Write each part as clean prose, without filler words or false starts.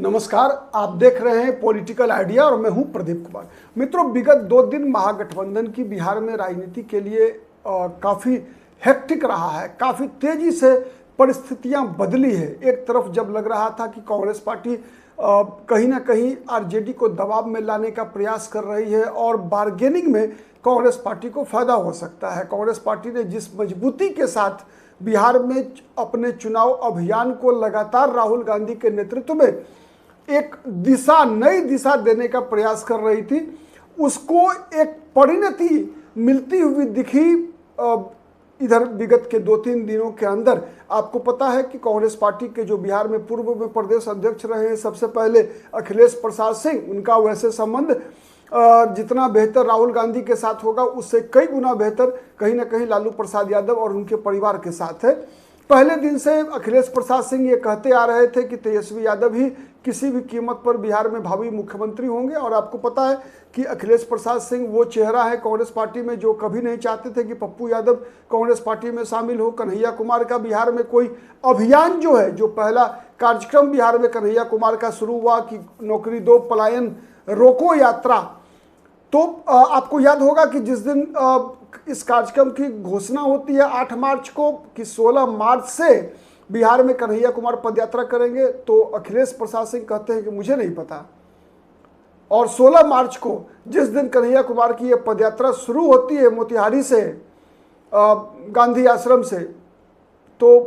नमस्कार, आप देख रहे हैं पॉलिटिकल आइडिया और मैं हूं प्रदीप कुमार। मित्रों, विगत 2 दिन महागठबंधन की बिहार में राजनीति के लिए काफ़ी हेक्टिक रहा है। काफ़ी तेज़ी से परिस्थितियां बदली है। एक तरफ जब लग रहा था कि कांग्रेस पार्टी कहीं ना कहीं आरजेडी को दबाव में लाने का प्रयास कर रही है और बार्गेनिंग में कांग्रेस पार्टी को फायदा हो सकता है। कांग्रेस पार्टी ने जिस मजबूती के साथ बिहार में अपने चुनाव अभियान को लगातार राहुल गांधी के नेतृत्व में एक नई दिशा देने का प्रयास कर रही थी, उसको एक परिणति मिलती हुई दिखी इधर विगत के 2-3 दिनों के अंदर। आपको पता है कि कांग्रेस पार्टी के जो बिहार में पूर्व में प्रदेश अध्यक्ष रहे हैं सबसे पहले अखिलेश प्रसाद सिंह, उनका वैसे संबंध जितना बेहतर राहुल गांधी के साथ होगा उससे कई गुना बेहतर कहीं ना कहीं लालू प्रसाद यादव और उनके परिवार के साथ है। पहले दिन से अखिलेश प्रसाद सिंह ये कहते आ रहे थे कि तेजस्वी यादव ही किसी भी कीमत पर बिहार में भावी मुख्यमंत्री होंगे। और आपको पता है कि अखिलेश प्रसाद सिंह वो चेहरा है कांग्रेस पार्टी में जो कभी नहीं चाहते थे कि पप्पू यादव कांग्रेस पार्टी में शामिल हो। कन्हैया कुमार का बिहार में कोई अभियान जो है, जो पहला कार्यक्रम बिहार में कन्हैया कुमार का शुरू हुआ कि नौकरी दो पलायन रोको यात्रा, तो आपको याद होगा कि जिस दिन इस कार्यक्रम की घोषणा होती है 8 मार्च को कि 16 मार्च से बिहार में कन्हैया कुमार पदयात्रा करेंगे, तो अखिलेश प्रसाद सिंह कहते हैं कि मुझे नहीं पता। और 16 मार्च को जिस दिन कन्हैया कुमार की यह पदयात्रा शुरू होती है मोतिहारी से गांधी आश्रम से, तो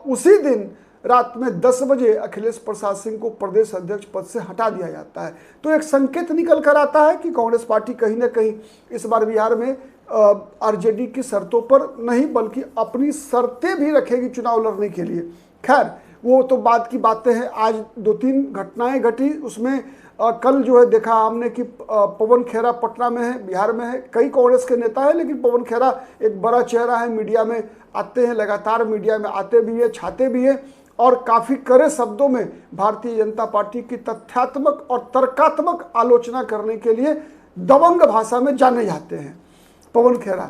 उसी दिन रात में 10 बजे अखिलेश प्रसाद सिंह को प्रदेश अध्यक्ष पद से हटा दिया जाता है। तो एक संकेत निकल कर आता है कि कांग्रेस पार्टी कहीं ना कहीं इस बार बिहार में आरजेडी की शर्तों पर नहीं बल्कि अपनी शर्तें भी रखेगी चुनाव लड़ने के लिए। खैर, वो तो बाद की बातें हैं। आज 2-3 घटनाएं घटी, उसमें कल जो है देखा हमने कि पवन खेरा पटना में है, बिहार में है। कई कांग्रेस के नेता हैं लेकिन पवन खेरा एक बड़ा चेहरा है, मीडिया में आते हैं, लगातार मीडिया में आते भी है, छाते भी हैं और काफ़ी कड़े शब्दों में भारतीय जनता पार्टी की तथ्यात्मक और तर्कात्मक आलोचना करने के लिए दबंग भाषा में जाने जाते हैं पवन खेरा।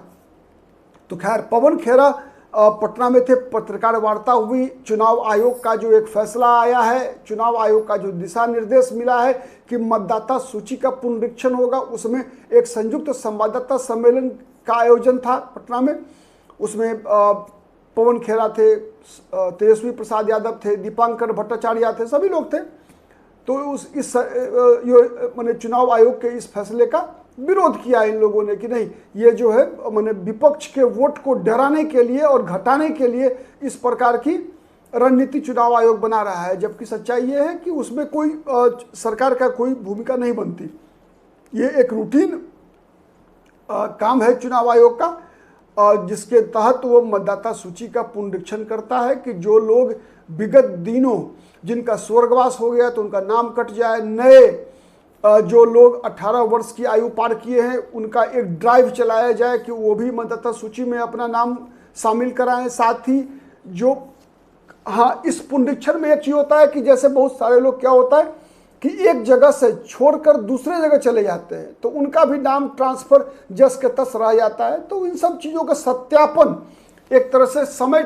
तो खैर, पवन खेरा पटना में थे, पत्रकार वार्ता हुई, चुनाव आयोग का जो एक फैसला आया है, चुनाव आयोग का जो दिशा निर्देश मिला है कि मतदाता सूची का पुनरीक्षण होगा, उसमें एक संयुक्त संवाददाता सम्मेलन का आयोजन था पटना में। उसमें पवन खेरा थे, तेजस्वी प्रसाद यादव थे, दीपांकर भट्टाचार्य थे, सभी लोग थे। तो मैंने चुनाव आयोग के इस फैसले का विरोध किया इन लोगों ने कि नहीं, ये जो है मैंने विपक्ष के वोट को डराने के लिए और घटाने के लिए इस प्रकार की रणनीति चुनाव आयोग बना रहा है। जबकि सच्चाई ये है कि उसमें कोई सरकार का कोई भूमिका नहीं बनती। ये एक रूटीन काम है चुनाव आयोग का, जिसके तहत वो मतदाता सूची का पुनरीक्षण करता है कि जो लोग विगत दिनों जिनका स्वर्गवास हो गया तो उनका नाम कट जाए, नए जो लोग 18 वर्ष की आयु पार किए हैं उनका एक ड्राइव चलाया जाए कि वो भी मतदाता सूची में अपना नाम शामिल कराएं। साथ ही जो इस पुनरीक्षण में एक चीज़ होता है कि जैसे बहुत सारे लोग क्या होता है कि एक जगह से छोड़कर दूसरे जगह चले जाते हैं तो उनका भी नाम ट्रांसफर जस के तस रह जाता है। तो इन सब चीज़ों का सत्यापन एक तरह से समय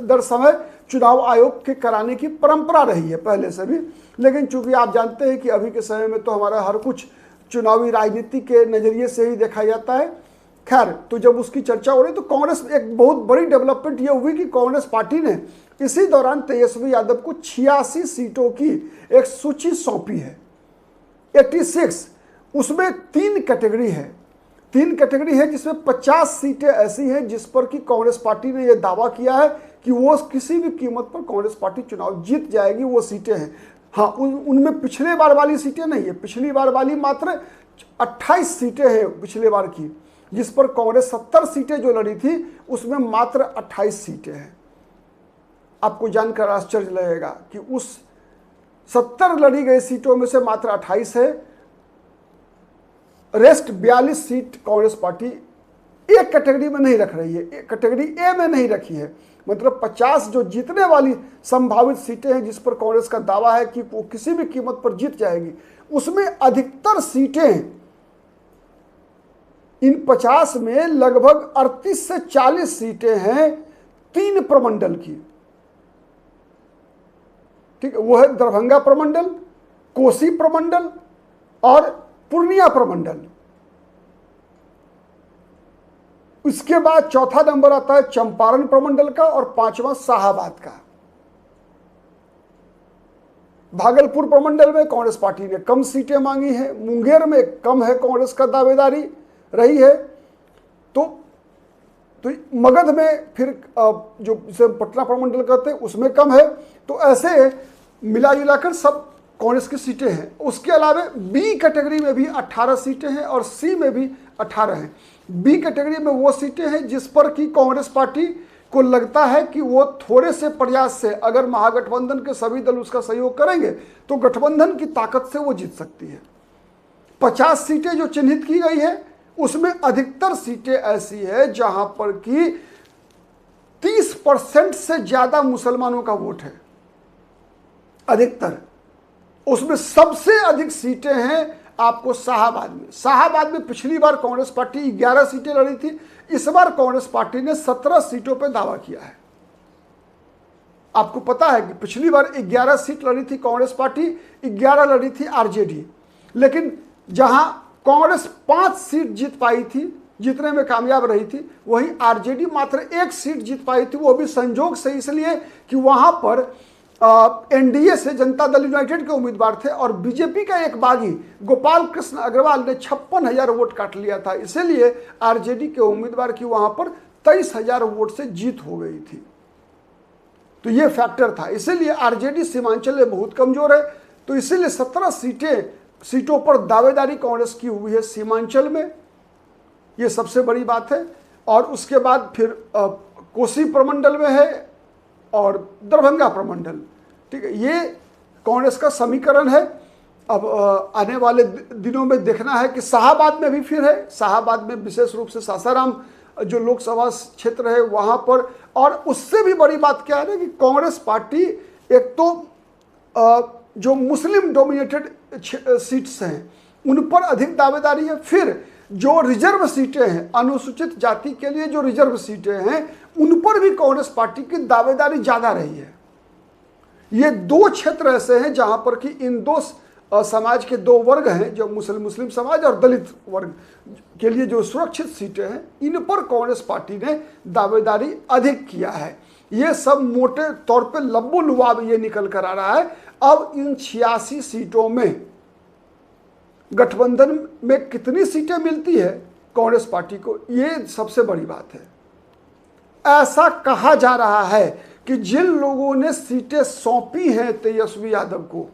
दर समय चुनाव आयोग के कराने की परंपरा रही है पहले से भी। लेकिन चूंकि आप जानते हैं कि अभी के समय में तो हमारा हर कुछ चुनावी राजनीति के नज़रिए से ही देखा जाता है। खैर, तो जब उसकी चर्चा हो रही तो कांग्रेस एक बहुत बड़ी डेवलपमेंट ये हुई कि कांग्रेस पार्टी ने इसी दौरान तेजस्वी यादव को 86 सीटों की एक सूची सौंपी है, 86। उसमें 3 कैटेगरी है जिसमें 50 सीटें ऐसी हैं जिस पर कि कांग्रेस पार्टी ने यह दावा किया है कि वो किसी भी कीमत पर कांग्रेस पार्टी चुनाव जीत जाएगी। वो सीटें हैं, उनमें पिछले बार वाली सीटें नहीं है। पिछली बार वाली मात्र 28 सीटें हैं पिछले बार की, जिस पर कांग्रेस 70 सीटें जो लड़ी थी उसमें मात्र 28 सीटें हैं। आपको जानकर आश्चर्य लगेगा कि उस 70 लड़ी गई सीटों में से मात्र 28 है। रेस्ट 42 सीट कांग्रेस पार्टी एक कैटेगरी में नहीं रख रही है, एक कैटेगरी ए में नहीं रखी है। मतलब 50 जो जीतने वाली संभावित सीटें हैं जिस पर कांग्रेस का दावा है कि वो किसी भी कीमत पर जीत जाएगी, उसमें अधिकतर सीटें इन 50 में लगभग 38 से 40 सीटें हैं 3 प्रमंडल की। ठीक है, वो है दरभंगा प्रमंडल, कोसी प्रमंडल और पूर्णिया प्रमंडल। इसके बाद चौथा नंबर आता है चंपारण प्रमंडल का और पांचवा शाहाबाद का। भागलपुर प्रमंडल में कांग्रेस पार्टी ने कम सीटें मांगी हैं, मुंगेर में कम है कांग्रेस का दावेदारी रही है, तो मगध में फिर जो जिसे पटना प्रमंडल कहते हैं उसमें कम है। तो ऐसे मिला जुलाकर सब कांग्रेस की सीटें हैं। उसके अलावा बी कैटेगरी में भी 18 सीटें हैं और सी में भी 18 हैं। बी कैटेगरी में वो सीटें हैं जिस पर कि कांग्रेस पार्टी को लगता है कि वो थोड़े से प्रयास से, अगर महागठबंधन के सभी दल उसका सहयोग करेंगे तो गठबंधन की ताकत से वो जीत सकती है। 50 सीटें जो चिन्हित की गई है उसमें अधिकतर सीटें ऐसी है जहां पर कि 30% से ज्यादा मुसलमानों का वोट है, अधिकतर। उसमें सबसे अधिक सीटें हैं आपको शाहाबाद में। शाहाबाद में पिछली बार कांग्रेस पार्टी 11 सीटें लड़ी थी, इस बार कांग्रेस पार्टी ने 17 सीटों पर दावा किया है। आपको पता है कि पिछली बार 11 सीट लड़ी थी कांग्रेस पार्टी, 11 लड़ी थी आरजेडी, लेकिन जहां कांग्रेस 5 सीट जीत पाई थी, जीतने में कामयाब रही थी, वहीं आरजेडी मात्र 1 सीट जीत पाई थी, वो भी संजोग से, इसलिए कि वहां पर एनडीए से जनता दल यूनाइटेड के उम्मीदवार थे और बीजेपी का एक बागी गोपाल कृष्ण अग्रवाल ने 56,000 वोट काट लिया था, इसलिए आरजेडी के उम्मीदवार की वहां पर 23,000 वोट से जीत हो गई थी। तो ये फैक्टर था, इसीलिए आरजेडी सीमांचल में बहुत कमजोर है। तो इसीलिए 17 सीटों पर दावेदारी कांग्रेस की हुई है सीमांचल में, ये सबसे बड़ी बात है। और उसके बाद फिर कोसी प्रमंडल में है और दरभंगा प्रमंडल, ठीक है। ये कांग्रेस का समीकरण है। अब आने वाले दिनों में देखना है कि शाहाबाद में भी फिर है, शाहाबाद में विशेष रूप से सासाराम जो लोकसभा क्षेत्र है वहां पर। और उससे भी बड़ी बात क्या है ना कि कांग्रेस पार्टी एक तो जो मुस्लिम डोमिनेटेड सीट्स हैं उन पर अधिक दावेदारी है, फिर जो रिजर्व सीटें हैं, अनुसूचित जाति के लिए जो रिजर्व सीटें हैं उन पर भी कांग्रेस पार्टी की दावेदारी ज्यादा रही है। ये 2 क्षेत्र ऐसे हैं जहां पर कि इन 2 समाज के 2 वर्ग हैं, जो मुस्लिम समाज और दलित वर्ग के लिए जो सुरक्षित सीटें हैं, इन पर कांग्रेस पार्टी ने दावेदारी अधिक किया है। ये सब मोटे तौर पे लब्बो लुआब ये निकल कर आ रहा है। अब इन 86 सीटों में गठबंधन में कितनी सीटें मिलती है कांग्रेस पार्टी को, ये सबसे बड़ी बात है। ऐसा कहा जा रहा है कि जिन लोगों ने सीटें सौंपी हैं तेजस्वी यादव को,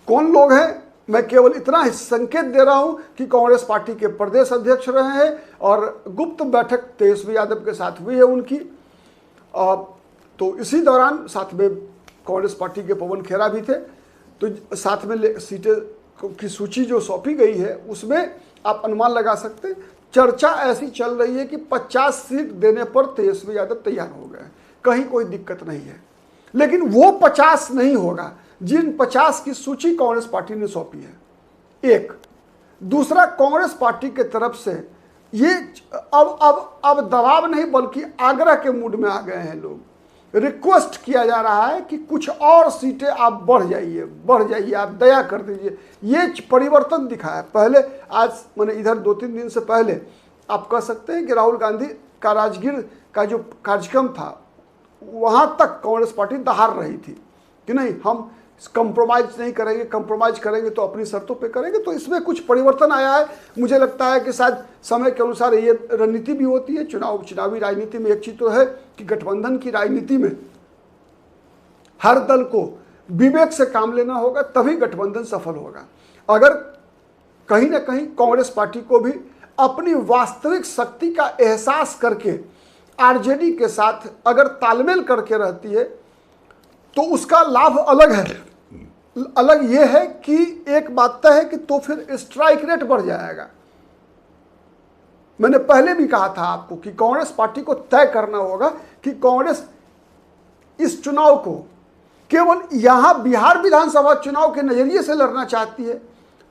कौन लोग हैं, मैं केवल इतना ही संकेत दे रहा हूं कि कांग्रेस पार्टी के प्रदेश अध्यक्ष रहे हैं और गुप्त बैठक तेजस्वी यादव के साथ हुई है उनकी। तो इसी दौरान साथ में कांग्रेस पार्टी के पवन खेरा भी थे। तो साथ में सीटें की सूची जो सौंपी गई है उसमें आप अनुमान लगा सकते हैं। चर्चा ऐसी चल रही है कि 50 सीट देने पर तेजस्वी यादव तैयार हो गए, कहीं कोई दिक्कत नहीं है। लेकिन वो 50 नहीं होगा जिन 50 की सूची कांग्रेस पार्टी ने सौंपी है। एक दूसरा, कांग्रेस पार्टी के तरफ से ये अब दबाव नहीं बल्कि आग्रह के मूड में आ गए हैं लोग। रिक्वेस्ट किया जा रहा है कि कुछ और सीटें आप बढ़ जाइए, आप दया कर दीजिए। ये परिवर्तन दिखा है। पहले आज मैंने इधर 2-3 दिन से पहले आप कह सकते हैं कि राहुल गांधी का राजगीर का जो कार्यक्रम था वहां तक कांग्रेस पार्टी दहाड़ रही थी कि नहीं, हम कंप्रोमाइज नहीं करेंगे, कंप्रोमाइज करेंगे तो अपनी शर्तों पे करेंगे। तो इसमें कुछ परिवर्तन आया है। मुझे लगता है कि शायद समय के अनुसार ये रणनीति भी होती है। चुनावी राजनीति में एक चीज तो है कि गठबंधन की राजनीति में हर दल को विवेक से काम लेना होगा, तभी गठबंधन सफल होगा। अगर कहीं ना कहीं कांग्रेस पार्टी को भी अपनी वास्तविक शक्ति का एहसास करके आरजेडी के साथ अगर तालमेल करके रहती है तो उसका लाभ अलग है। अलग यह है कि एक बात तय है कि तो फिर स्ट्राइक रेट बढ़ जाएगा। मैंने पहले भी कहा था आपको कि कांग्रेस पार्टी को तय करना होगा कि कांग्रेस इस चुनाव को केवल यहां बिहार विधानसभा चुनाव के नजरिए से लड़ना चाहती है,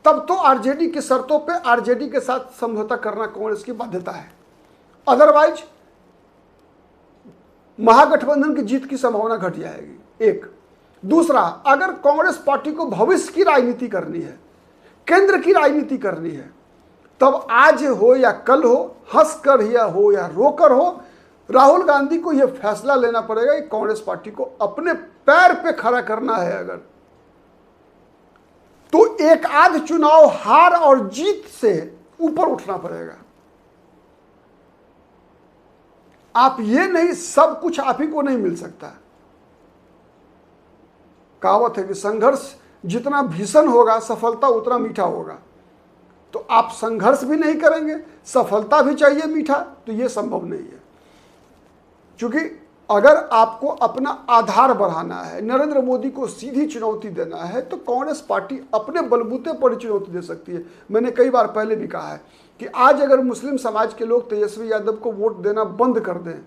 तब तो आरजेडी की शर्तों पे आरजेडी के साथ समझौता करना कांग्रेस की बाध्यता है। अदरवाइज महागठबंधन की जीत की संभावना घट जाएगी। एक दूसरा, अगर कांग्रेस पार्टी को भविष्य की राजनीति करनी है, केंद्र की राजनीति करनी है, तब आज हो या कल हो, हंसकर या हो या रोकर हो, राहुल गांधी को यह फैसला लेना पड़ेगा कि कांग्रेस पार्टी को अपने पैर पे खड़ा करना है। अगर तो एक आध चुनाव हार और जीत से ऊपर उठना पड़ेगा। आप ये नहीं, सब कुछ आप ही को नहीं मिल सकता। कहावत है कि संघर्ष जितना भीषण होगा, सफलता उतना मीठा होगा। तो आप संघर्ष भी नहीं करेंगे, सफलता भी चाहिए मीठा, तो यह संभव नहीं है। क्योंकि अगर आपको अपना आधार बढ़ाना है, नरेंद्र मोदी को सीधी चुनौती देना है, तो कांग्रेस पार्टी अपने बलबूते पर चुनौती दे सकती है। मैंने कई बार पहले भी कहा है कि आज अगर मुस्लिम समाज के लोग तेजस्वी यादव को वोट देना बंद कर दें,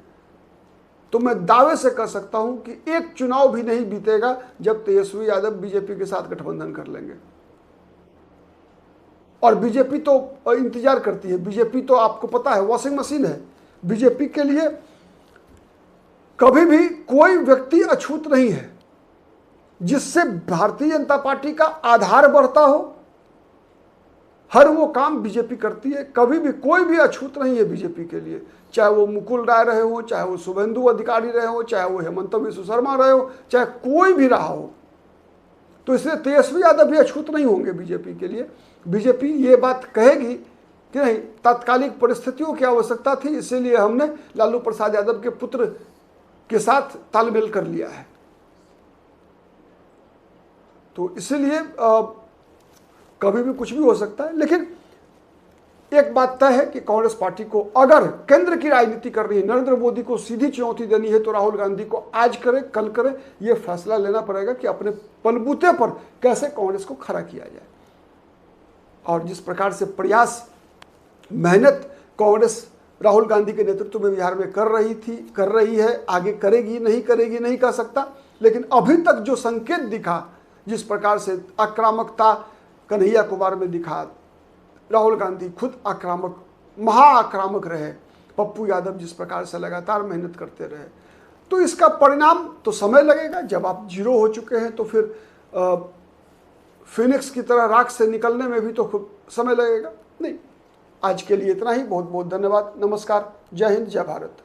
तो मैं दावे से कह सकता हूं कि एक चुनाव भी नहीं बीतेगा जब तेजस्वी यादव बीजेपी के साथ गठबंधन कर लेंगे। और बीजेपी तो इंतजार करती है। बीजेपी तो आपको पता है वॉशिंग मशीन है। बीजेपी के लिए कभी भी कोई व्यक्ति अछूत नहीं है। जिससे भारतीय जनता पार्टी का आधार बढ़ता हो, हर वो काम बीजेपी करती है। कभी भी कोई भी अछूत नहीं है बीजेपी के लिए, चाहे वो मुकुल राय रहे हो, चाहे वो शुभेंदु अधिकारी रहे हो, चाहे वो हेमंत बिस्व शर्मा रहे हो, चाहे कोई भी रहा हो। तो इसलिए तेजस्वी यादव भी अछूत नहीं होंगे बीजेपी के लिए। बीजेपी ये बात कहेगी कि नहीं, तात्कालिक परिस्थितियों की आवश्यकता थी, इसीलिए हमने लालू प्रसाद यादव के पुत्र के साथ तालमेल कर लिया है। तो इसीलिए कभी भी कुछ भी हो सकता है। लेकिन एक बात तय है कि कांग्रेस पार्टी को अगर केंद्र की राजनीति करनी है, नरेंद्र मोदी को सीधी चुनौती देनी है, तो राहुल गांधी को आज करे कल करे यह फैसला लेना पड़ेगा कि अपने बलबूते पर कैसे कांग्रेस को खड़ा किया जाए। और जिस प्रकार से प्रयास, मेहनत कांग्रेस राहुल गांधी के नेतृत्व में बिहार में कर रही है, आगे करेगी नहीं कह सकता। लेकिन अभी तक जो संकेत दिखा, जिस प्रकार से आक्रामकता कन्हैया कुमार में दिखा, राहुल गांधी खुद आक्रामक, महाआक्रामक रहे, पप्पू यादव जिस प्रकार से लगातार मेहनत करते रहे, तो इसका परिणाम तो समय लगेगा। जब आप जीरो हो चुके हैं तो फिर फिनिक्स की तरह राख से निकलने में भी तो समय लगेगा। नहीं, आज के लिए इतना ही। बहुत बहुत धन्यवाद। नमस्कार। जय हिंद, जय भारत।